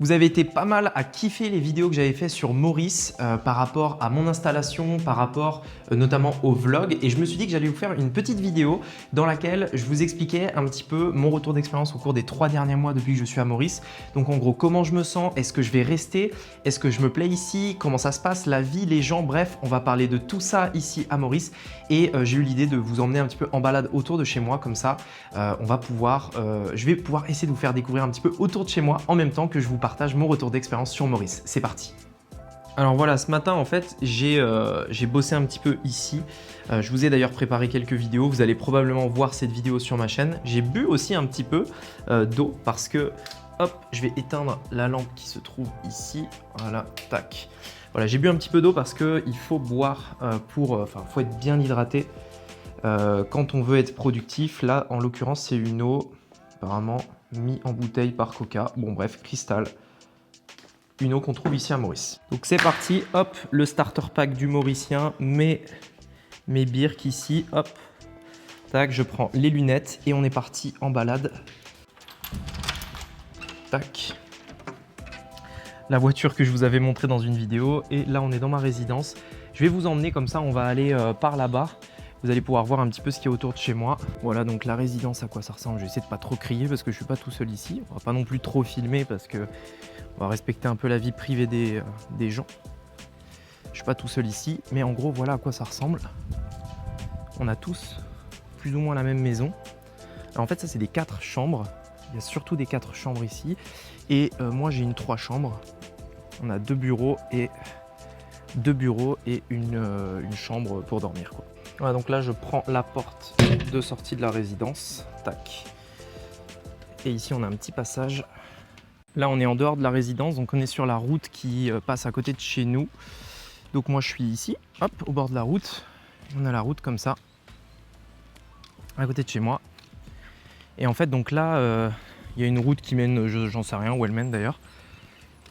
Vous avez été pas mal à kiffer les vidéos que j'avais fait sur Maurice par rapport à mon installation, par rapport notamment au vlog, et je me suis dit que j'allais vous faire une petite vidéo dans laquelle je vous expliquais un petit peu mon retour d'expérience au cours des 3 derniers mois depuis que je suis à Maurice. Donc en gros, comment je me sens, est-ce que je vais rester, est-ce que je me plais ici, comment ça se passe, la vie, les gens, bref, on va parler de tout ça ici à Maurice. Et j'ai eu l'idée de vous emmener un petit peu en balade autour de chez moi, comme ça on va pouvoir, je vais pouvoir essayer de vous faire découvrir un petit peu autour de chez moi en même temps que je vous partage mon retour d'expérience sur Maurice. C'est parti. Alors voilà, ce matin en fait, j'ai bossé un petit peu ici. Je vous ai d'ailleurs préparé quelques vidéos. Vous allez probablement voir cette vidéo sur ma chaîne. J'ai bu aussi un petit peu d'eau parce que, hop, je vais éteindre la lampe qui se trouve ici. Voilà, tac. Voilà, j'ai bu un petit peu d'eau parce qu'il faut boire faut être bien hydraté quand on veut être productif. Là, en l'occurrence, c'est une eau apparemment mise en bouteille par Coca. Bon bref, cristal. Une eau qu'on trouve ici à Maurice. Donc c'est parti, hop, le starter pack du Mauricien, mes birks ici, hop, tac, je prends les lunettes et on est parti en balade. Tac. La voiture que je vous avais montrée dans une vidéo, et là on est dans ma résidence. Je vais vous emmener comme ça, on va aller par là-bas. Vous allez pouvoir voir un petit peu ce qu'il y a autour de chez moi. Voilà donc la résidence, à quoi ça ressemble. Je vais essayer de pas trop crier parce que je suis pas tout seul ici. On va pas non plus trop filmer parce que on va respecter un peu la vie privée des gens. Je suis pas tout seul ici, mais en gros voilà à quoi ça ressemble. On a tous plus ou moins la même maison. Alors en fait ça c'est des 4 chambres. Il y a surtout des 4 chambres ici. Et moi j'ai une 3 chambres. On a 2 bureaux et une chambre pour dormir, quoi. Voilà, donc là je prends la porte de sortie de la résidence, tac. Et ici on a un petit passage. Là on est en dehors de la résidence, donc on est sur la route qui passe à côté de chez nous. Donc moi je suis ici, hop, au bord de la route. On a la route comme ça, à côté de chez moi. Et en fait donc là, il y a une route qui mène, j'en sais rien où elle mène d'ailleurs.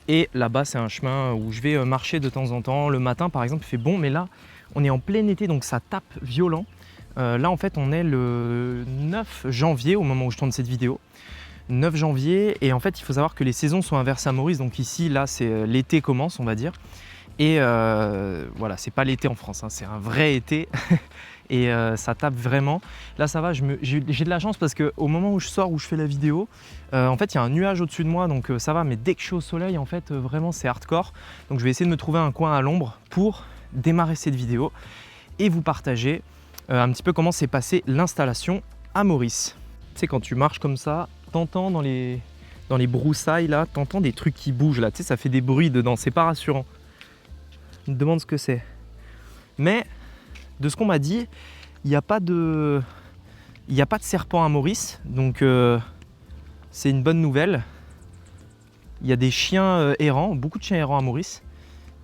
Et là-bas c'est un chemin où je vais marcher de temps en temps. Le matin par exemple il fait bon, mais là on est en plein été donc ça tape violent. Là en fait on est le 9 janvier au moment où je tourne cette vidéo. 9 janvier, et en fait il faut savoir que les saisons sont inversées à Maurice, donc ici là c'est l'été commence on va dire. Et voilà, c'est pas l'été en France, hein, c'est un vrai été. Et ça tape vraiment. Là ça va, j'ai de la chance parce qu'au moment où je sors, où je fais la vidéo, en fait il y a un nuage au-dessus de moi, donc ça va, mais dès que je suis au soleil en fait vraiment c'est hardcore. Donc je vais essayer de me trouver un coin à l'ombre pour démarrer cette vidéo et vous partager un petit peu comment s'est passée l'installation à Maurice. Tu sais, quand tu marches comme ça, t'entends dans les broussailles là, t'entends des trucs qui bougent là, tu sais, ça fait des bruits dedans, c'est pas rassurant. Je me demande ce que c'est. Mais de ce qu'on m'a dit, il n'y a pas de serpent à Maurice, donc c'est une bonne nouvelle. Il y a des chiens errants, beaucoup de chiens errants à Maurice.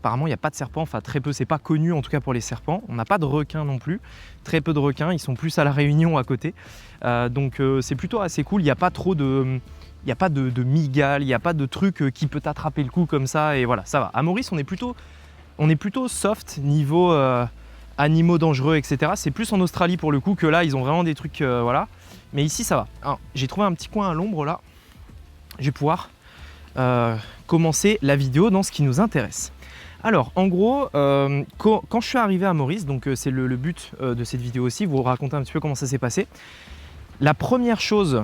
Apparemment, il n'y a pas de serpent, enfin très peu, c'est pas connu en tout cas pour les serpents. On n'a pas de requins non plus, très peu de requins, ils sont plus à la Réunion à côté. Donc c'est plutôt assez cool, il n'y a pas trop de... Il n'y a pas de migales, il n'y a pas de truc qui peut t'attraper le cou comme ça, et voilà, ça va. À Maurice, on est plutôt soft niveau animaux dangereux, etc. C'est plus en Australie pour le coup que là, ils ont vraiment des trucs, voilà. Mais ici, ça va. J'ai trouvé un petit coin à l'ombre là. Je vais pouvoir commencer la vidéo dans ce qui nous intéresse. Alors, en gros, quand je suis arrivé à Maurice, donc c'est le but de cette vidéo aussi, vous raconter un petit peu comment ça s'est passé. La première chose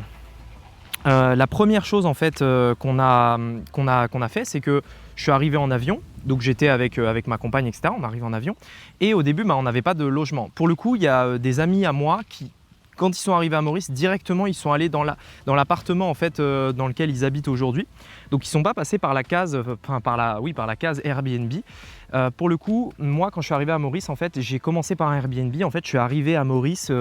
en fait qu'on a fait, c'est que je suis arrivé en avion. Donc j'étais avec ma compagne, etc. On arrive en avion. Et au début, on n'avait pas de logement. Pour le coup, il y a des amis à moi qui, quand ils sont arrivés à Maurice, directement, ils sont allés dans l'appartement en fait, dans lequel ils habitent aujourd'hui. Donc ils ne sont pas passés par la case, par la case Airbnb. Pour le coup, moi, quand je suis arrivé à Maurice, en fait, j'ai commencé par un Airbnb. En fait, je suis arrivé à Maurice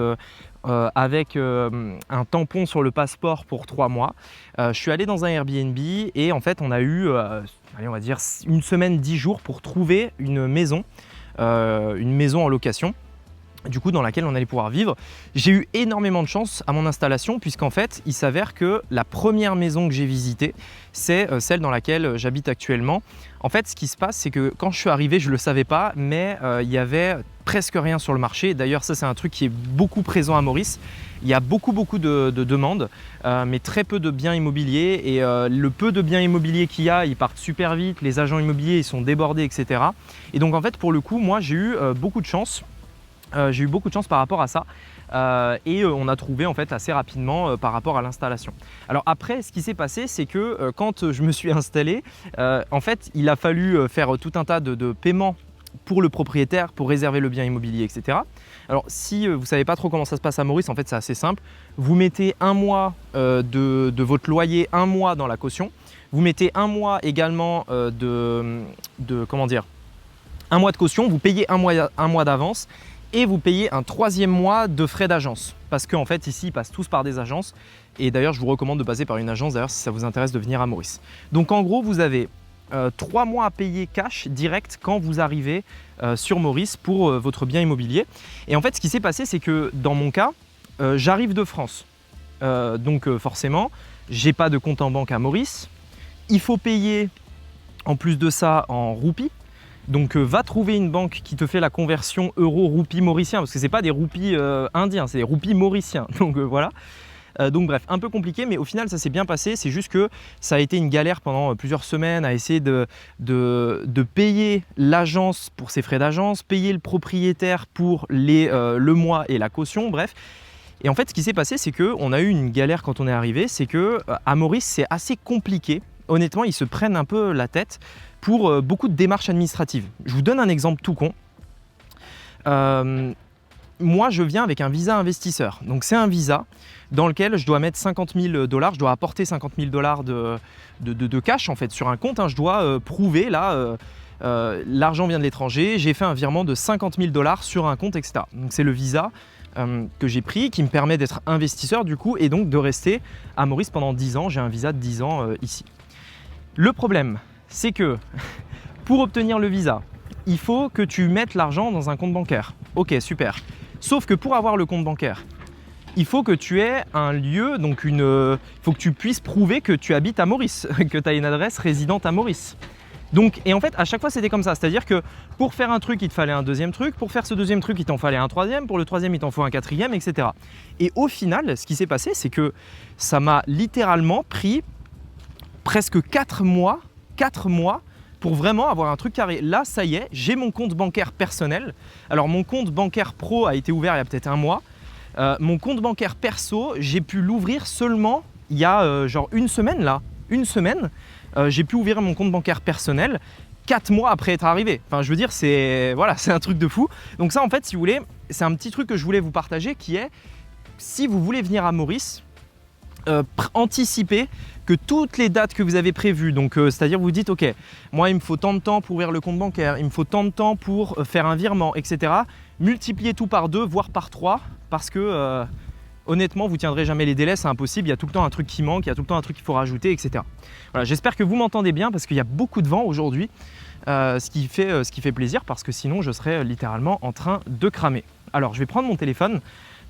avec un tampon sur le passeport pour 3 mois. Je suis allé dans un Airbnb et en fait, on a eu, allez, on va dire, 1 semaine, 10 jours pour trouver une maison en location. du coup dans laquelle on allait pouvoir vivre. J'ai eu énormément de chance à mon installation puisqu'en fait il s'avère que la première maison que j'ai visitée, c'est celle dans laquelle j'habite actuellement. En fait ce qui se passe, c'est que quand je suis arrivé, je ne le savais pas, mais il y avait presque rien sur le marché. D'ailleurs ça c'est un truc qui est beaucoup présent à Maurice. Il y a beaucoup de demandes, mais très peu de biens immobiliers, et le peu de biens immobiliers qu'il y a, ils partent super vite, les agents immobiliers ils sont débordés, etc. Et donc en fait pour le coup, moi j'ai eu beaucoup de chance. J'ai eu beaucoup de chance par rapport à ça et on a trouvé en fait assez rapidement par rapport à l'installation. Alors après, ce qui s'est passé, c'est que quand je me suis installé, en fait, il a fallu faire tout un tas de paiements pour le propriétaire, pour réserver le bien immobilier, etc. Alors si vous ne savez pas trop comment ça se passe à Maurice, en fait c'est assez simple. Vous mettez un mois de votre loyer, un mois dans la caution. Vous mettez un mois également comment dire, un mois de caution, vous payez un mois d'avance. Et vous payez un 3e mois de frais d'agence. Parce qu'en fait, ici, ils passent tous par des agences. Et d'ailleurs, je vous recommande de passer par une agence, d'ailleurs, si ça vous intéresse de venir à Maurice. Donc en gros, vous avez 3 mois à payer cash direct quand vous arrivez sur Maurice pour votre bien immobilier. Et en fait, ce qui s'est passé, c'est que dans mon cas, j'arrive de France. Donc forcément, j'ai pas de compte en banque à Maurice. Il faut payer, en plus de ça, en roupies. Donc va trouver une banque qui te fait la conversion euro-roupie mauricien, parce que ce n'est pas des roupies indiens, c'est des roupies mauriciens. Donc voilà. Donc bref, un peu compliqué, mais au final ça s'est bien passé. C'est juste que ça a été une galère pendant plusieurs semaines à essayer de payer l'agence pour ses frais d'agence, payer le propriétaire pour le mois et la caution, bref. Et en fait ce qui s'est passé, c'est qu'on a eu une galère quand on est arrivé, c'est qu'à Maurice c'est assez compliqué. Honnêtement, ils se prennent un peu la tête pour beaucoup de démarches administratives. Je vous donne un exemple tout con. Moi, je viens avec un visa investisseur. Donc, c'est un visa dans lequel je dois mettre 50 000 $, je dois apporter 50 000 $ de cash en fait sur un compte. Je dois prouver là, l'argent vient de l'étranger, j'ai fait un virement de 50 000 $ sur un compte, etc. Donc, c'est le visa que j'ai pris qui me permet d'être investisseur du coup et donc de rester à Maurice pendant 10 ans. J'ai un visa de 10 ans ici. Le problème, c'est que pour obtenir le visa, il faut que tu mettes l'argent dans un compte bancaire. Ok, super. Sauf que pour avoir le compte bancaire, il faut que tu aies un lieu, donc il faut que tu puisses prouver que tu habites à Maurice, que tu as une adresse résidente à Maurice. Donc, et en fait, à chaque fois, c'était comme ça. C'est-à-dire que pour faire un truc, il te fallait un deuxième truc. Pour faire ce deuxième truc, il t'en fallait un troisième. Pour le troisième, il t'en faut un quatrième, etc. Et au final, ce qui s'est passé, c'est que ça m'a littéralement pris presque 4 mois pour vraiment avoir un truc carré. Là, ça y est, j'ai mon compte bancaire personnel. Alors, mon compte bancaire pro a été ouvert il y a peut-être un mois. Mon compte bancaire perso, j'ai pu l'ouvrir seulement il y a genre une semaine là. Une semaine, j'ai pu ouvrir mon compte bancaire personnel 4 mois après être arrivé. Enfin, je veux dire, c'est un truc de fou. Donc ça, en fait, si vous voulez, c'est un petit truc que je voulais vous partager qui est, si vous voulez venir à Maurice, anticipez que toutes les dates que vous avez prévues, donc c'est-à-dire vous dites ok, moi il me faut tant de temps pour ouvrir le compte bancaire, il me faut tant de temps pour faire un virement, etc. Multipliez tout par 2, voire par 3, parce que honnêtement vous tiendrez jamais les délais, c'est impossible, il y a tout le temps un truc qui manque, il y a tout le temps un truc qu'il faut rajouter, etc. Voilà, j'espère que vous m'entendez bien parce qu'il y a beaucoup de vent aujourd'hui, ce qui fait plaisir parce que sinon je serais littéralement en train de cramer. Alors je vais prendre mon téléphone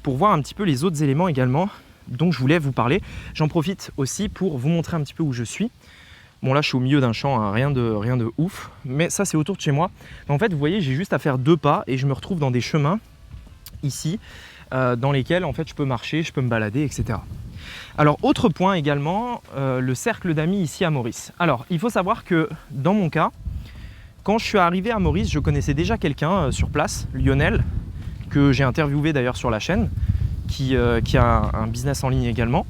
pour voir un petit peu les autres éléments également dont je voulais vous parler. J'en profite aussi pour vous montrer un petit peu où je suis. Bon là je suis au milieu d'un champ, hein, rien de ouf, mais ça c'est autour de chez moi. En fait vous voyez, j'ai juste à faire 2 pas et je me retrouve dans des chemins ici dans lesquels en fait je peux marcher, je peux me balader, etc. Alors autre point également, le cercle d'amis ici à Maurice. Alors il faut savoir que dans mon cas, quand je suis arrivé à Maurice, je connaissais déjà quelqu'un sur place, Lionel, que j'ai interviewé d'ailleurs sur la chaîne, qui a un business en ligne également.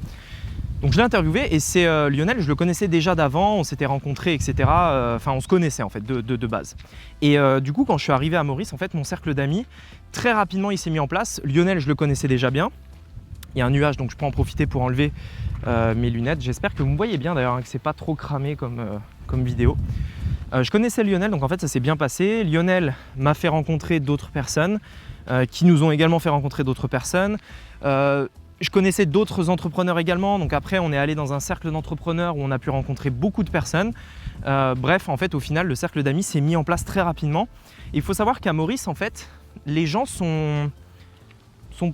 Donc je l'ai interviewé et c'est Lionel, je le connaissais déjà d'avant, on s'était rencontrés, etc. Enfin on se connaissait en fait de base. Et du coup quand je suis arrivé à Maurice, en fait mon cercle d'amis, très rapidement il s'est mis en place. Lionel je le connaissais déjà bien. Il y a un nuage donc je peux en profiter pour enlever mes lunettes. J'espère que vous me voyez bien d'ailleurs, hein, que c'est pas trop cramé comme vidéo. Je connaissais Lionel, donc en fait ça s'est bien passé. Lionel m'a fait rencontrer d'autres personnes qui nous ont également fait rencontrer d'autres personnes. Je connaissais d'autres entrepreneurs également, donc après on est allé dans un cercle d'entrepreneurs où on a pu rencontrer beaucoup de personnes. Bref, en fait au final le cercle d'amis s'est mis en place très rapidement. Et il faut savoir qu'à Maurice en fait, les gens sont sont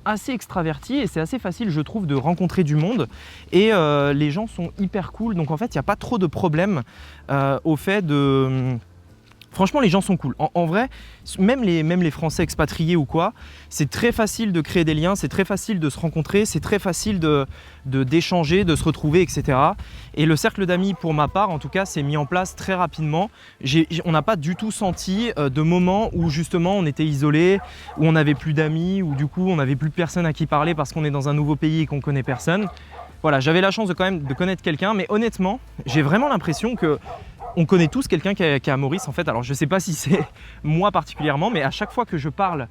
assez extravertis et c'est assez facile, je trouve, de rencontrer du monde. Et les gens sont hyper cool. Donc en fait, il n'y a pas trop de problème au fait de... Franchement, les gens sont cool. En vrai, même les Français expatriés ou quoi, c'est très facile de créer des liens, c'est très facile de se rencontrer, c'est très facile d'échanger, de se retrouver, etc. Et le cercle d'amis, pour ma part, en tout cas, s'est mis en place très rapidement. On n'a pas du tout senti de moments où justement on était isolé, où on n'avait plus d'amis, où du coup on n'avait plus personne à qui parler parce qu'on est dans un nouveau pays et qu'on ne connaît personne. Voilà, j'avais la chance de quand même de connaître quelqu'un, mais honnêtement, j'ai vraiment l'impression que on connaît tous quelqu'un qui est à Maurice en fait. Alors je ne sais pas si c'est moi particulièrement, mais à chaque fois que je parle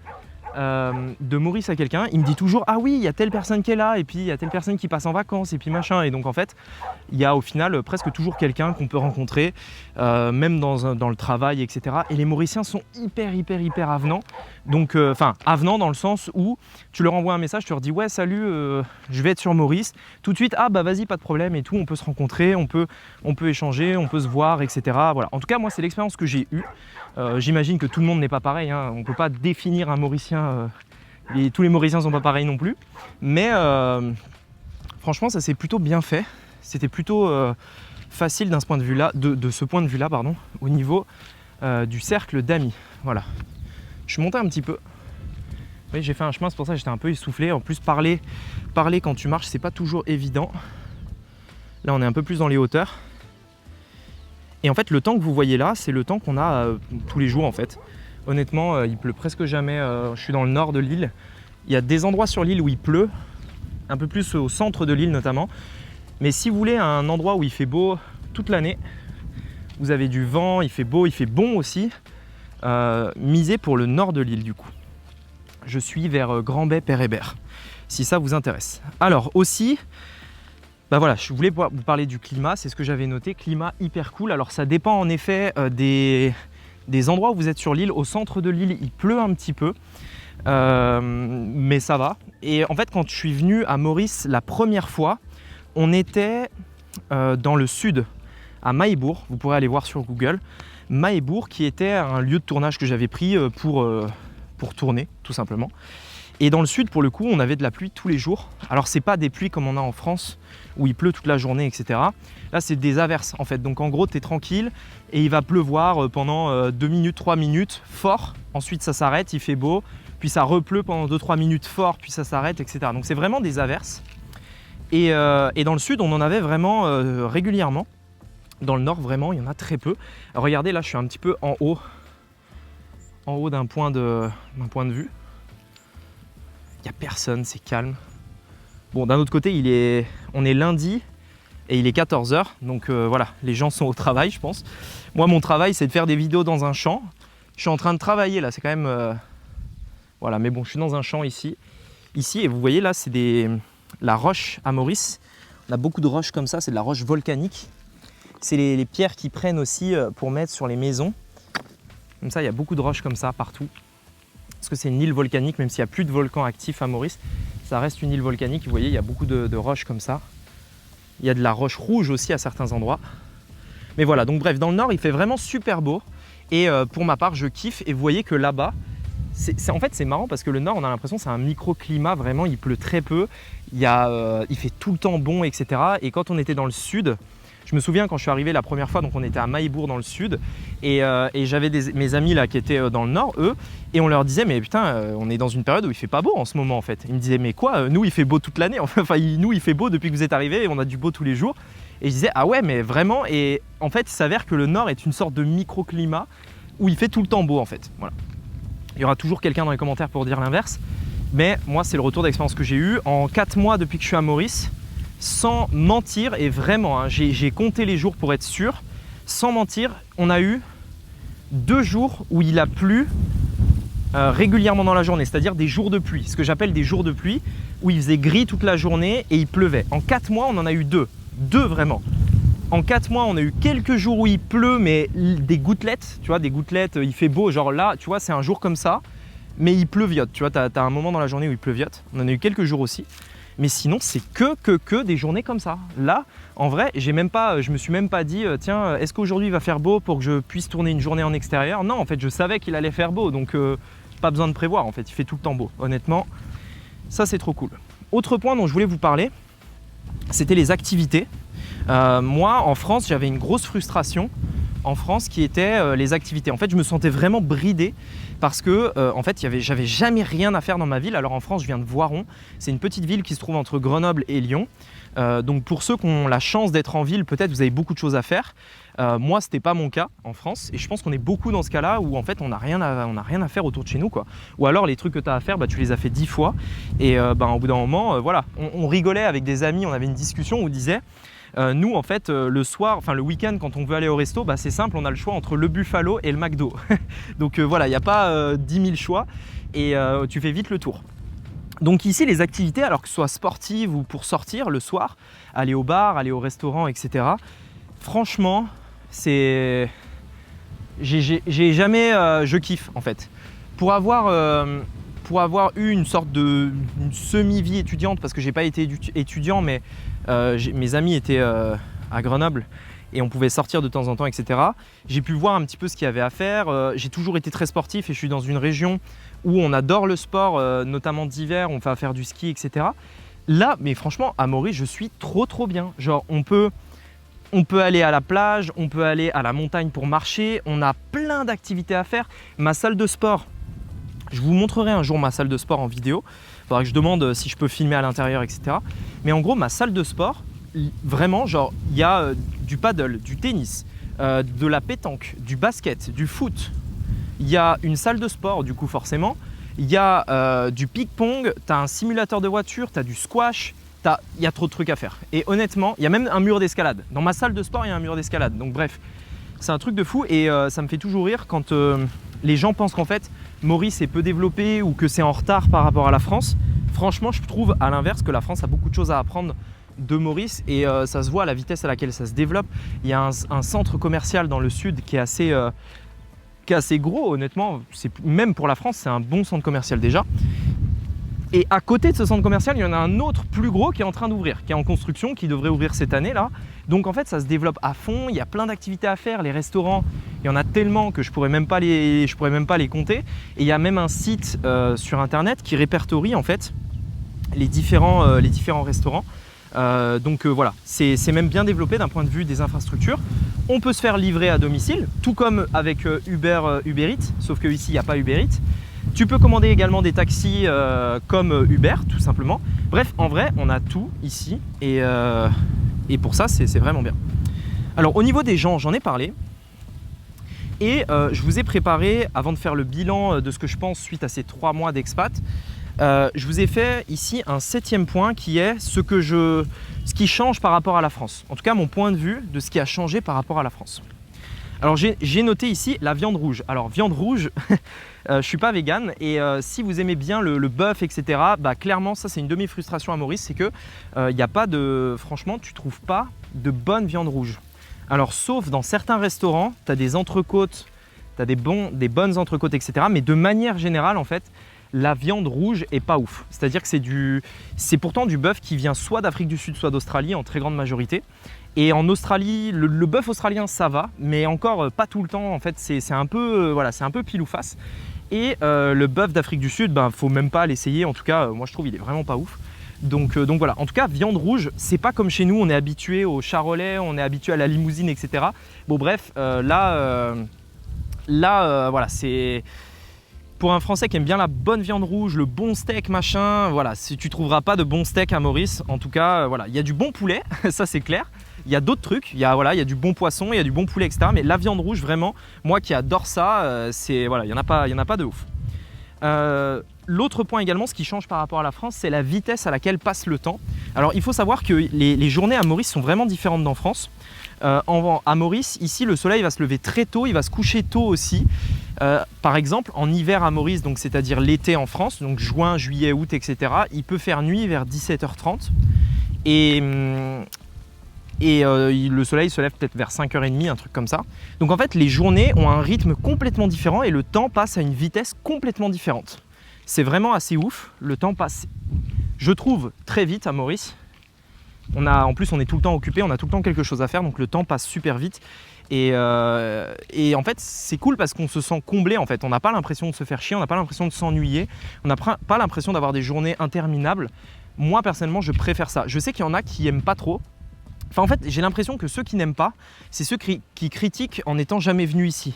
de Maurice à quelqu'un, il me dit toujours ah oui, il y a telle personne qui est là, et puis il y a telle personne qui passe en vacances, et puis machin. Et donc en fait, il y a au final presque toujours quelqu'un qu'on peut rencontrer, même dans le travail, etc. Et les Mauriciens sont hyper avenants. Donc, avenants dans le sens où tu leur envoies un message, tu leur dis ouais salut, je vais être sur Maurice. Tout de suite, ah bah vas-y, pas de problème et tout, on peut se rencontrer, on peut échanger, on peut se voir, etc. Voilà. En tout cas, moi c'est l'expérience que j'ai eue. J'imagine que tout le monde n'est pas pareil, hein. On ne peut pas définir un Mauricien, tous les Mauriciens ne sont pas pareils non plus. Mais franchement, ça s'est plutôt bien fait. C'était plutôt facile de ce point de vue-là, pardon, au niveau du cercle d'amis. Voilà. Je suis monté un petit peu. Oui, j'ai fait un chemin, c'est pour ça que j'étais un peu essoufflé. En plus, parler quand tu marches, c'est pas toujours évident. Là, on est un peu plus dans les hauteurs. Et en fait, le temps que vous voyez là, c'est le temps qu'on a tous les jours en fait. Honnêtement, il pleut presque jamais. Je suis dans le nord de l'île. Il y a des endroits sur l'île où il pleut, un peu plus au centre de l'île notamment. Mais si vous voulez un endroit où il fait beau toute l'année, vous avez du vent, il fait beau, il fait bon aussi, misez pour le nord de l'île du coup. Je suis vers Grand Bay, Père Hébert, si ça vous intéresse. Alors aussi, bah voilà, je voulais vous parler du climat, c'est ce que j'avais noté, climat hyper cool. Alors ça dépend en effet des endroits où vous êtes sur l'île. Au centre de l'île, il pleut un petit peu, mais ça va. Et en fait, quand je suis venu à Maurice la première fois, on était dans le sud, à Mahébourg. Vous pourrez aller voir sur Google. Mahébourg, qui était un lieu de tournage que j'avais pris pour tourner, tout simplement. Et dans le sud, pour le coup, on avait de la pluie tous les jours. Alors, c'est pas des pluies comme on a en France, où il pleut toute la journée, etc. Là, c'est des averses, en fait. Donc, en gros, tu es tranquille et il va pleuvoir pendant 2 minutes, 3 minutes, fort. Ensuite, ça s'arrête, il fait beau. Puis, ça repleut pendant 2-3 minutes, fort. Puis, ça s'arrête, etc. Donc, c'est vraiment des averses. Et dans le sud, on en avait vraiment régulièrement. Dans le nord, vraiment, il y en a très peu. Alors, regardez, là, je suis un petit peu en haut d'un point de vue. Il n'y a personne, c'est calme. Bon, d'un autre côté, on est lundi et il est 14 h. Donc voilà, les gens sont au travail, je pense. Moi, mon travail, c'est de faire des vidéos dans un champ. Je suis en train de travailler là, c'est quand même... Voilà, mais bon, je suis dans un champ ici. Ici, et vous voyez là, c'est la roche à Maurice. On a beaucoup de roches comme ça, c'est de la roche volcanique. C'est les pierres qu'ils prennent aussi pour mettre sur les maisons. Comme ça, il y a beaucoup de roches comme ça partout. Parce que c'est une île volcanique, même s'il n'y a plus de volcan actif à Maurice, ça reste une île volcanique. Vous voyez, il y a beaucoup de roches comme ça. Il y a de la roche rouge aussi à certains endroits. Mais voilà, donc bref, dans le nord, il fait vraiment super beau. Et pour ma part, je kiffe. Et vous voyez que là-bas, en fait, c'est marrant parce que le nord, on a l'impression que c'est un microclimat. Vraiment, il pleut très peu. Il fait tout le temps bon, etc. Et quand on était dans le sud... Je me souviens quand je suis arrivé la première fois, donc on était à Mahébourg dans le sud, et j'avais mes amis là qui étaient dans le nord, eux, et on leur disait mais putain, on est dans une période où il fait pas beau en ce moment en fait. Ils me disaient mais quoi, nous il fait beau toute l'année, enfin nous il fait beau depuis que vous êtes arrivés et on a du beau tous les jours. Et je disais ah ouais mais vraiment, et en fait il s'avère que le nord est une sorte de microclimat où il fait tout le temps beau en fait. Voilà. Il y aura toujours quelqu'un dans les commentaires pour dire l'inverse, mais moi c'est le retour d'expérience que j'ai eu en 4 mois depuis que je suis à Maurice. Sans mentir, et vraiment, hein, j'ai compté les jours pour être sûr, sans mentir, on a eu 2 jours où il a plu régulièrement dans la journée, c'est-à-dire des jours de pluie, ce que j'appelle des jours de pluie, où il faisait gris toute la journée et il pleuvait. En 4 mois, on en a eu 2 vraiment. En 4 mois, on a eu quelques jours où il pleut, mais des gouttelettes, tu vois, des gouttelettes, il fait beau, genre là, tu vois, c'est un jour comme ça, mais il pleuviote, tu vois, t'as un moment dans la journée où il pleuviote, on en a eu quelques jours aussi. Mais sinon, c'est que des journées comme ça. Là, en vrai, je me suis même pas dit tiens, est-ce qu'aujourd'hui il va faire beau pour que je puisse tourner une journée en extérieur? Non, en fait, je savais qu'il allait faire beau, donc pas besoin de prévoir. En fait, il fait tout le temps beau. Honnêtement, Ça, c'est trop cool. Autre point dont je voulais vous parler, c'était les activités. Moi, en France, j'avais une grosse frustration en France qui était les activités. En fait, je me sentais vraiment bridé parce que en fait, j'avais jamais rien à faire dans ma ville. Alors en France, je viens de Voiron. C'est une petite ville qui se trouve entre Grenoble et Lyon. Donc pour ceux qui ont la chance d'être en ville, peut-être vous avez beaucoup de choses à faire. Moi, c'était pas mon cas en France et je pense qu'on est beaucoup dans ce cas-là où en fait on n'a rien à faire autour de chez nous, quoi. Ou alors les trucs que tu as à faire, tu les as fait 10 fois et au bout d'un moment, voilà, on rigolait avec des amis, on avait une discussion où on disait nous en fait le soir, enfin le week-end quand on veut aller au resto, c'est simple, on a le choix entre le Buffalo et le McDo. Donc voilà, il n'y a pas 10 000 choix et tu fais vite le tour. Donc ici les activités, alors que ce soit sportives ou pour sortir le soir, aller au bar, aller au restaurant, etc. Franchement, je kiffe en fait. Pour avoir eu une sorte de semi-vie étudiante, parce que j'ai pas été étudiant, mais mes amis étaient à Grenoble et on pouvait sortir de temps en temps, etc. J'ai pu voir un petit peu ce qu'il y avait à faire. J'ai toujours été très sportif et je suis dans une région où on adore le sport, notamment d'hiver, on va faire du ski, etc. Là, mais franchement, à Maurice, je suis trop bien. Genre, on peut aller à la plage, on peut aller à la montagne pour marcher, on a plein d'activités à faire. Ma salle de sport, je vous montrerai un jour ma salle de sport en vidéo. Il faudra que je demande si je peux filmer à l'intérieur, etc. Mais en gros, ma salle de sport, vraiment, genre, il y a du paddle, du tennis, de la pétanque, du basket, du foot. Il y a une salle de sport, du coup, forcément. Il y a du ping-pong, tu as un simulateur de voiture, tu as du squash. Il y a trop de trucs à faire. Et honnêtement, il y a même un mur d'escalade. Dans ma salle de sport, il y a un mur d'escalade. Donc bref, c'est un truc de fou et ça me fait toujours rire quand les gens pensent qu'en fait, Maurice est peu développé ou que c'est en retard par rapport à la France. Franchement, je trouve à l'inverse que la France a beaucoup de choses à apprendre de Maurice et ça se voit à la vitesse à laquelle ça se développe. Il y a un centre commercial dans le sud qui est assez gros, honnêtement. Même pour la France, c'est un bon centre commercial déjà. Et à côté de ce centre commercial, il y en a un autre plus gros qui est en train d'ouvrir, qui est en construction, qui devrait ouvrir cette année là. Donc en fait, ça se développe à fond, il y a plein d'activités à faire, les restaurants, il y en a tellement que je pourrais même pas les compter. Et il y a même un site sur internet qui répertorie en fait les différents restaurants. Donc voilà, c'est même bien développé d'un point de vue des infrastructures. On peut se faire livrer à domicile, tout comme avec Uber Eats, sauf qu'ici il n'y a pas Uber Eats. Tu peux commander également des taxis comme Uber, tout simplement. Bref, en vrai, on a tout ici et pour ça, c'est vraiment bien. Alors, au niveau des gens, j'en ai parlé et je vous ai préparé, avant de faire le bilan de ce que je pense suite à ces 3 mois d'expat, je vous ai fait ici un 7e point qui est ce qui change par rapport à la France. En tout cas, mon point de vue de ce qui a changé par rapport à la France. Alors j'ai noté ici la viande rouge. Alors viande rouge, je ne suis pas vegan et si vous aimez bien le bœuf, etc., clairement ça c'est une de mes frustrations à Maurice, c'est que y a pas de, franchement tu trouves pas de bonne viande rouge. Alors sauf dans certains restaurants, tu as des entrecôtes, tu as des bonnes entrecôtes, etc. Mais de manière générale en fait, la viande rouge est pas ouf. C'est-à-dire que c'est pourtant du bœuf qui vient soit d'Afrique du Sud, soit d'Australie en très grande majorité. Et en Australie, le bœuf australien ça va, mais encore pas tout le temps. En fait, c'est un peu pile ou face. Et le bœuf d'Afrique du Sud, faut même pas l'essayer. En tout cas, moi je trouve il est vraiment pas ouf. Donc voilà. En tout cas, viande rouge, c'est pas comme chez nous. On est habitué au charolais, on est habitué à la limousine, etc. Bon bref, là, voilà, c'est pour un Français qui aime bien la bonne viande rouge, le bon steak, machin. Voilà, si tu trouveras pas de bon steak à Maurice. En tout cas, voilà, il y a du bon poulet, ça c'est clair. Il y a d'autres trucs, il y a du bon poisson, il y a du bon poulet, etc. Mais la viande rouge, vraiment, moi qui adore ça, voilà, il y en a pas de ouf. L'autre point également, ce qui change par rapport à la France, c'est la vitesse à laquelle passe le temps. Alors il faut savoir que les journées à Maurice sont vraiment différentes d'en France. À Maurice, ici, le soleil va se lever très tôt, il va se coucher tôt aussi. Par exemple, en hiver à Maurice, donc c'est-à-dire l'été en France, donc juin, juillet, août, etc., il peut faire nuit vers 17h30 et le soleil se lève peut-être vers 5h30, un truc comme ça. Donc en fait, les journées ont un rythme complètement différent et le temps passe à une vitesse complètement différente. C'est vraiment assez ouf, le temps passe, je trouve, très vite à Maurice. En plus, on est tout le temps occupé, on a tout le temps quelque chose à faire, donc le temps passe super vite. Et en fait, c'est cool parce qu'on se sent comblé en fait. On n'a pas l'impression de se faire chier, on n'a pas l'impression de s'ennuyer, on n'a pas l'impression d'avoir des journées interminables. Moi, personnellement, je préfère ça. Je sais qu'il y en a qui n'aiment pas trop. Enfin, en fait, j'ai l'impression que ceux qui n'aiment pas, c'est ceux qui critiquent en n'étant jamais venus ici.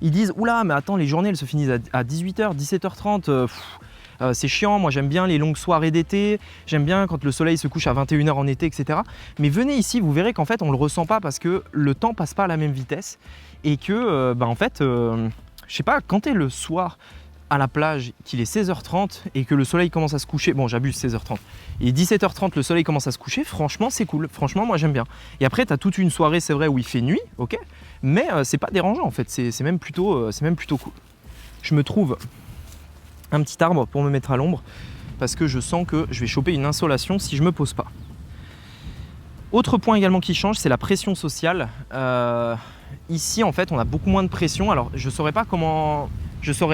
Ils disent « Oula, mais attends, les journées, elles se finissent à 18h, 17h30. C'est chiant, moi j'aime bien les longues soirées d'été, j'aime bien quand le soleil se couche à 21h en été, etc. Mais venez ici, vous verrez qu'en fait on ne le ressent pas parce que le temps passe pas à la même vitesse et que en fait, je sais pas, quand tu es le soir à la plage, qu'il est 16h30 et que le soleil commence à se coucher, bon j'abuse 16h30, et 17h30 le soleil commence à se coucher, franchement c'est cool, franchement moi j'aime bien. Et après tu as toute une soirée, c'est vrai, où il fait nuit, ok, mais c'est pas dérangeant en fait, c'est même plutôt cool. Je me trouve un petit arbre pour me mettre à l'ombre parce que je sens que je vais choper une insolation si je me pose pas. Autre point également qui change, c'est la pression sociale. Ici en fait on a beaucoup moins de pression. Alors je saurais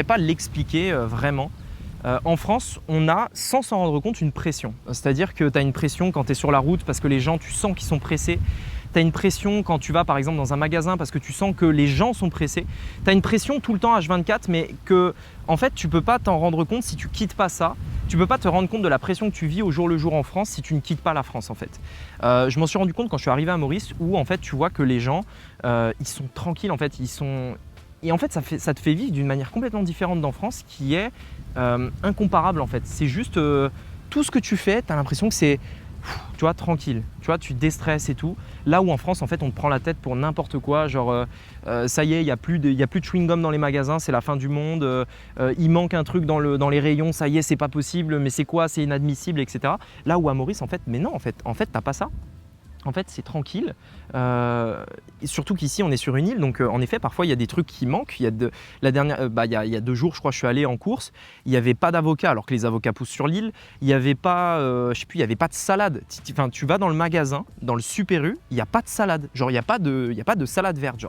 pas l'expliquer vraiment. En France, on a, sans s'en rendre compte, une pression. C'est-à-dire que tu as une pression quand tu es sur la route parce que les gens, tu sens qu'ils sont pressés. Tu as une pression quand tu vas par exemple dans un magasin parce que tu sens que les gens sont pressés. Tu as une pression tout le temps H24, mais que en fait tu ne peux pas t'en rendre compte si tu ne quittes pas ça. Tu ne peux pas te rendre compte de la pression que tu vis au jour le jour en France si tu ne quittes pas la France en fait. Je m'en suis rendu compte quand je suis arrivé à Maurice où en fait tu vois que les gens ils sont tranquilles en fait, et en fait ça te fait vivre d'une manière complètement différente d'en France qui est incomparable en fait. C'est juste tout ce que tu fais, tu as l'impression que c'est tu vois, tranquille, tu vois, tu déstresses et tout. Là où en France, en fait, on te prend la tête pour n'importe quoi, genre ça y est, il n'y a plus de chewing-gum dans les magasins, c'est la fin du monde, il manque un truc dans les rayons, ça y est, c'est pas possible, mais c'est quoi, c'est inadmissible, etc. Là où à Maurice, en fait, mais non, en fait, t'as pas ça. En fait, c'est tranquille. Surtout qu'ici, on est sur une île, donc en effet, parfois, il y a des trucs qui manquent. Il y a 2 jours, je crois, je suis allé en course. Il n'y avait pas d'avocats, alors que les avocats poussent sur l'île. Il n'y avait pas, je sais plus, il y avait pas de salade. Enfin, tu vas dans le magasin, dans le Super U, il n'y a pas de salade. Genre, il n'y a pas de salade verte,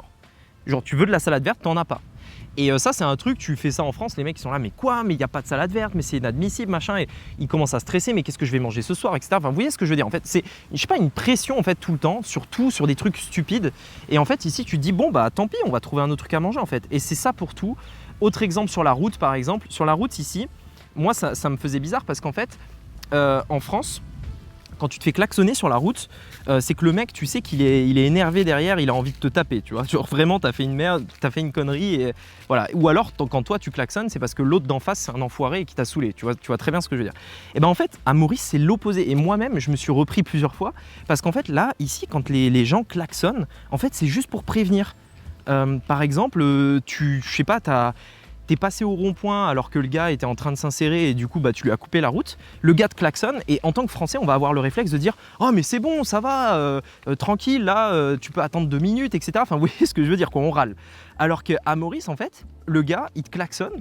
genre, tu veux de la salade verte, t'en as pas. Et ça, c'est un truc, tu fais ça en France, les mecs ils sont là, mais quoi, mais il n'y a pas de salade verte, mais c'est inadmissible, machin, et ils commencent à stresser, mais qu'est-ce que je vais manger ce soir, etc. Enfin, vous voyez ce que je veux dire, en fait, c'est, je sais pas, une pression en fait tout le temps, surtout sur des trucs stupides. Et en fait, ici, tu te dis, bon, bah tant pis, on va trouver un autre truc à manger, en fait. Et c'est ça pour tout. Autre exemple sur la route, par exemple. Sur la route, ici, moi, ça me faisait bizarre parce qu'en fait, en France, quand tu te fais klaxonner sur la route, c'est que le mec, tu sais qu'il est énervé derrière, il a envie de te taper, tu vois. Genre vraiment, t'as fait une merde, t'as fait une connerie, et voilà. Ou alors, quand toi tu klaxonnes, c'est parce que l'autre d'en face, c'est un enfoiré et qui t'a saoulé, tu vois très bien ce que je veux dire. Et ben en fait, à Maurice, c'est l'opposé. Et moi-même, je me suis repris plusieurs fois, parce qu'en fait, là, ici, quand les gens klaxonnent, en fait, c'est juste pour prévenir. Par exemple, je sais pas, t'es passé au rond-point alors que le gars était en train de s'insérer et du coup bah, tu lui as coupé la route, le gars te klaxonne et en tant que Français on va avoir le réflexe de dire « Oh mais c'est bon, ça va, tranquille, là tu peux attendre 2 minutes, etc. » Enfin vous voyez ce que je veux dire, quoi, on râle. Alors qu'à Maurice en fait, le gars il te klaxonne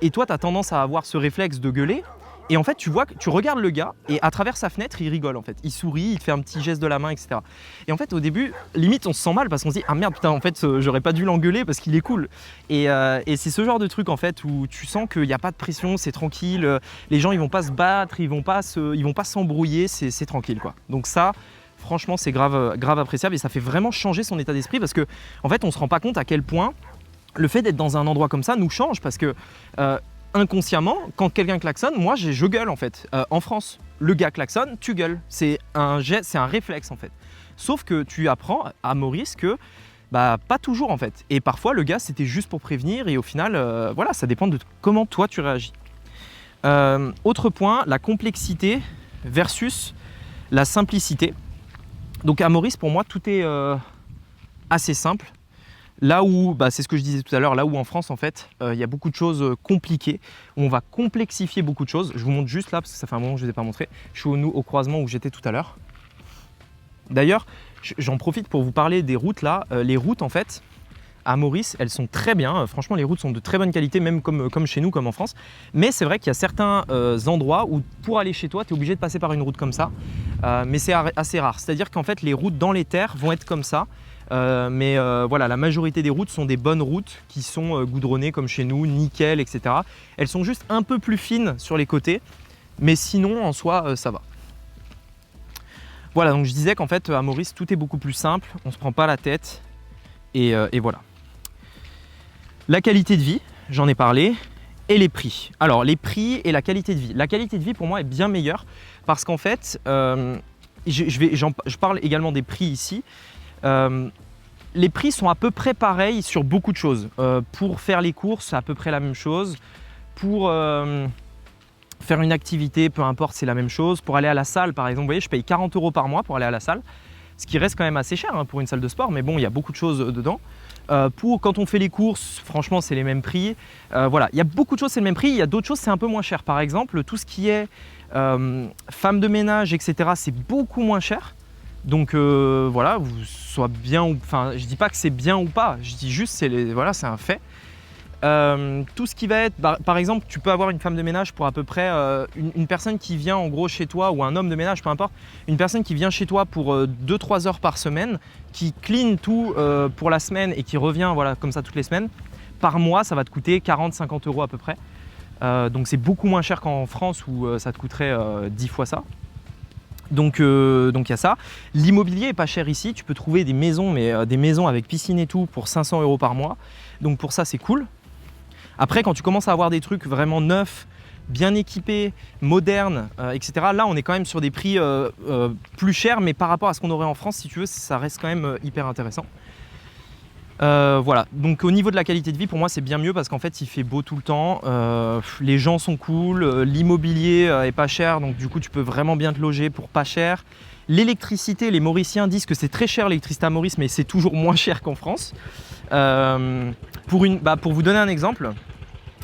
et toi tu as tendance à avoir ce réflexe de gueuler. Et en fait, tu regardes le gars et à travers sa fenêtre, il rigole en fait. Il sourit, il te fait un petit geste de la main, etc. Et en fait, au début, limite, on se sent mal parce qu'on se dit « Ah merde, putain, en fait, j'aurais pas dû l'engueuler parce qu'il est cool. » Et c'est ce genre de truc en fait où tu sens qu'il n'y a pas de pression, c'est tranquille. Les gens, ils vont pas se battre, ils vont pas s'embrouiller, c'est tranquille quoi. Donc ça, franchement, c'est grave appréciable et ça fait vraiment changer son état d'esprit parce que en fait, on se rend pas compte à quel point le fait d'être dans un endroit comme ça nous change parce que inconsciemment, quand quelqu'un klaxonne, moi je gueule en fait. En France, le gars klaxonne, tu gueules. C'est un réflexe en fait. Sauf que tu apprends à Maurice que bah pas toujours en fait. Et parfois le gars c'était juste pour prévenir et au final, voilà, ça dépend de comment toi tu réagis. Autre point, la complexité versus la simplicité. Donc à Maurice, pour moi, tout est assez simple. Là où, bah, c'est ce que je disais tout à l'heure, là où en France en fait, il y a beaucoup de choses compliquées, où on va complexifier beaucoup de choses. Je vous montre juste là, parce que ça fait un moment que je ne vous ai pas montré. Je suis au croisement où j'étais tout à l'heure. D'ailleurs, j'en profite pour vous parler des routes là. Les routes en fait, à Maurice, elles sont très bien. Franchement, les routes sont de très bonne qualité, même comme chez nous, comme en France. Mais c'est vrai qu'il y a certains endroits où pour aller chez toi, tu es obligé de passer par une route comme ça. Mais c'est assez rare. C'est-à-dire qu'en fait, les routes dans les terres vont être comme ça. Mais voilà, la majorité des routes sont des bonnes routes qui sont goudronnées comme chez nous, nickel, etc. Elles sont juste un peu plus fines sur les côtés, mais sinon en soi ça va. Voilà, donc je disais qu'en fait à Maurice tout est beaucoup plus simple, on se prend pas la tête Et voilà. La qualité de vie, j'en ai parlé, et les prix. Alors les prix et la qualité de vie. La qualité de vie pour moi est bien meilleure parce qu'en fait, je parle également des prix ici. Les prix sont à peu près pareils sur beaucoup de choses. Pour faire les courses, c'est à peu près la même chose. Pour faire une activité, peu importe, c'est la même chose. Pour aller à la salle, par exemple, vous voyez, je paye 40 € par mois pour aller à la salle, ce qui reste quand même assez cher hein, pour une salle de sport, mais bon, il y a beaucoup de choses dedans. Quand on fait les courses, franchement, c'est les mêmes prix. Voilà, il y a beaucoup de choses, c'est le même prix. Il y a d'autres choses, c'est un peu moins cher. Par exemple, tout ce qui est femme de ménage, etc., c'est beaucoup moins cher. Donc voilà, soit bien ou... Enfin, je dis pas que c'est bien ou pas, je dis juste, voilà, c'est un fait. Tout ce qui va être, par exemple, tu peux avoir une femme de ménage pour à peu près une personne qui vient en gros chez toi, ou un homme de ménage, peu importe, une personne qui vient chez toi pour 2-3 heures par semaine, qui clean tout pour la semaine et qui revient voilà, comme ça toutes les semaines, par mois ça va te coûter 40-50 € à peu près. Donc c'est beaucoup moins cher qu'en France où ça te coûterait 10 fois ça. Donc il y a ça. L'immobilier est pas cher ici, tu peux trouver des maisons, mais des maisons avec piscine et tout pour 500 € par mois. Donc pour ça c'est cool. Après, quand tu commences à avoir des trucs vraiment neufs, bien équipés, modernes, etc., là, on est quand même sur des prix plus chers, mais par rapport à ce qu'on aurait en France, si tu veux, ça reste quand même hyper intéressant. Voilà, donc au niveau de la qualité de vie, pour moi, c'est bien mieux parce qu'en fait, il fait beau tout le temps, les gens sont cool, l'immobilier est pas cher, donc du coup, tu peux vraiment bien te loger pour pas cher. L'électricité, les Mauriciens disent que c'est très cher l'électricité à Maurice, mais c'est toujours moins cher qu'en France. Pour vous donner un exemple,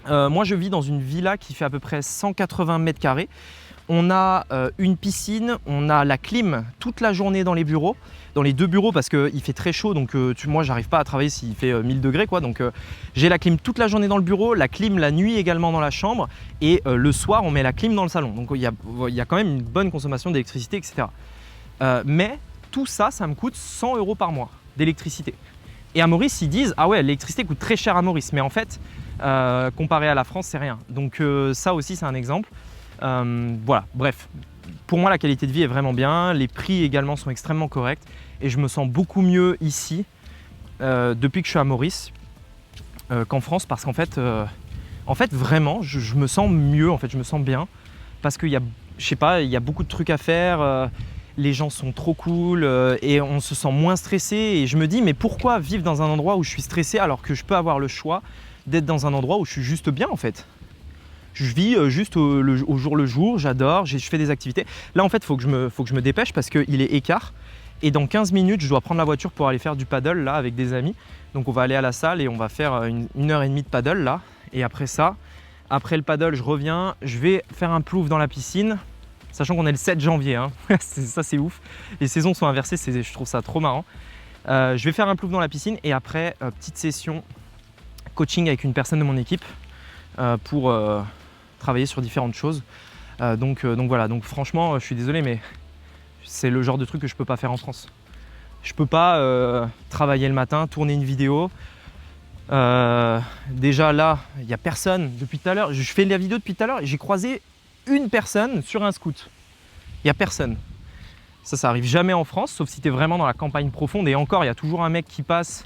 moi je vis dans une villa qui fait à peu près 180 mètres carrés. On a une piscine, on a la clim toute la journée dans les bureaux, dans les 2 bureaux parce qu'il fait très chaud, donc moi j'arrive pas à travailler s'il fait 1000 degrés quoi. Donc j'ai la clim toute la journée dans le bureau, la clim la nuit également dans la chambre et le soir on met la clim dans le salon. Donc il y a quand même une bonne consommation d'électricité, etc. Mais tout ça, ça me coûte 100 € par mois d'électricité. Et à Maurice, ils disent « Ah ouais, l'électricité coûte très cher à Maurice », mais en fait, comparé à la France, c'est rien. Donc ça aussi, c'est un exemple. Voilà, bref. Pour moi, la qualité de vie est vraiment bien. Les prix également sont extrêmement corrects. Et je me sens beaucoup mieux ici, depuis que je suis à Maurice, qu'en France. Parce qu'en fait, vraiment, je me sens mieux, en fait, je me sens bien. Parce qu'il y a, je sais pas, il y a beaucoup de trucs à faire. Les gens sont trop cool et on se sent moins stressé. Et je me dis, mais pourquoi vivre dans un endroit où je suis stressé alors que je peux avoir le choix d'être dans un endroit où je suis juste bien en fait. Je vis juste au jour le jour, j'adore, je fais des activités. Là en fait, faut que je me dépêche parce qu'il est écart. Et dans 15 minutes, je dois prendre la voiture pour aller faire du paddle là avec des amis. Donc on va aller à la salle et on va faire une heure et demie de paddle là. Et après ça, après le paddle, je reviens, je vais faire un plouf dans la piscine. Sachant qu'on est le 7 janvier, hein. Ça c'est ouf. Les saisons sont inversées, je trouve ça trop marrant. Je vais faire un plouf dans la piscine et après, petite session coaching avec une personne de mon équipe pour travailler sur différentes choses. Donc voilà, donc franchement, je suis désolé, mais c'est le genre de truc que je ne peux pas faire en France. Je ne peux pas travailler le matin, tourner une vidéo. Déjà là, il n'y a personne depuis tout à l'heure. Je fais la vidéo depuis tout à l'heure et j'ai croisé une personne sur un scoot. Il n'y a personne. Ça arrive jamais en France, sauf si tu es vraiment dans la campagne profonde. Et encore, il y a toujours un mec qui passe,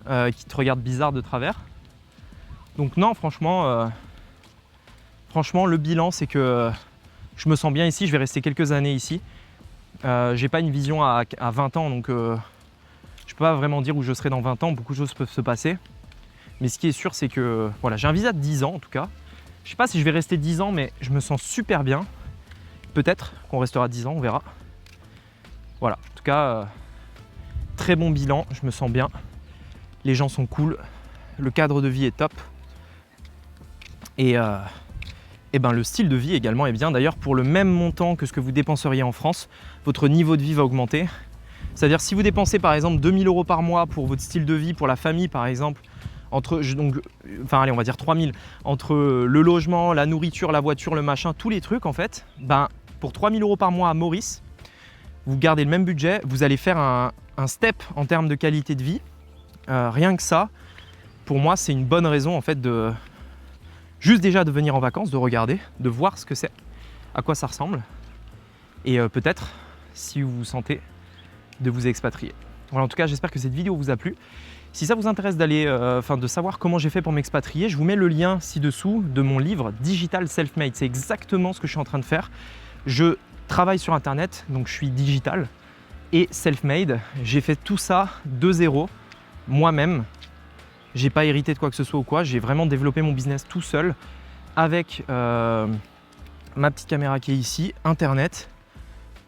qui te regarde bizarre de travers. Donc non, franchement, le bilan, c'est que je me sens bien ici. Je vais rester quelques années ici. J'ai pas une vision à 20 ans, donc je peux pas vraiment dire où je serai dans 20 ans. Beaucoup de choses peuvent se passer. Mais ce qui est sûr, c'est que voilà, j'ai un visa de 10 ans en tout cas. Je sais pas si je vais rester 10 ans, mais je me sens super bien. Peut-être qu'on restera 10 ans, on verra. Voilà, en tout cas, très bon bilan, je me sens bien. Les gens sont cool, le cadre de vie est top. Et ben, le style de vie également est bien. D'ailleurs, pour le même montant que ce que vous dépenseriez en France, votre niveau de vie va augmenter. C'est-à-dire si vous dépensez par exemple 2000 € par mois pour votre style de vie, pour la famille par exemple, allez, on va dire 3000, entre le logement, la nourriture, la voiture, le machin, tous les trucs en fait, ben, pour 3000 € par mois à Maurice, vous gardez le même budget, vous allez faire un step en termes de qualité de vie. Rien que ça, pour moi, c'est une bonne raison en fait de juste déjà de venir en vacances, de regarder, de voir ce que c'est, à quoi ça ressemble, et peut-être, si vous vous sentez, de vous expatrier. Voilà, en tout cas, j'espère que cette vidéo vous a plu. Si ça vous intéresse d'aller, de savoir comment j'ai fait pour m'expatrier, je vous mets le lien ci-dessous de mon livre Digital Self-Made. C'est exactement ce que je suis en train de faire. Je travaille sur Internet, donc je suis digital et self-made. J'ai fait tout ça de zéro, moi-même. J'ai pas hérité de quoi que ce soit ou quoi. J'ai vraiment développé mon business tout seul avec ma petite caméra qui est ici, Internet,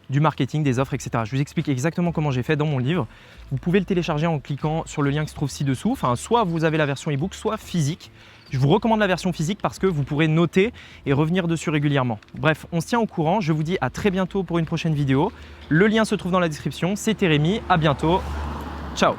du marketing, des offres, etc. Je vous explique exactement comment j'ai fait dans mon livre. Vous pouvez le télécharger en cliquant sur le lien qui se trouve ci-dessous. Enfin, soit vous avez la version e-book, soit physique. Je vous recommande la version physique parce que vous pourrez noter et revenir dessus régulièrement. Bref, on se tient au courant. Je vous dis à très bientôt pour une prochaine vidéo. Le lien se trouve dans la description. C'était Rémi. À bientôt. Ciao.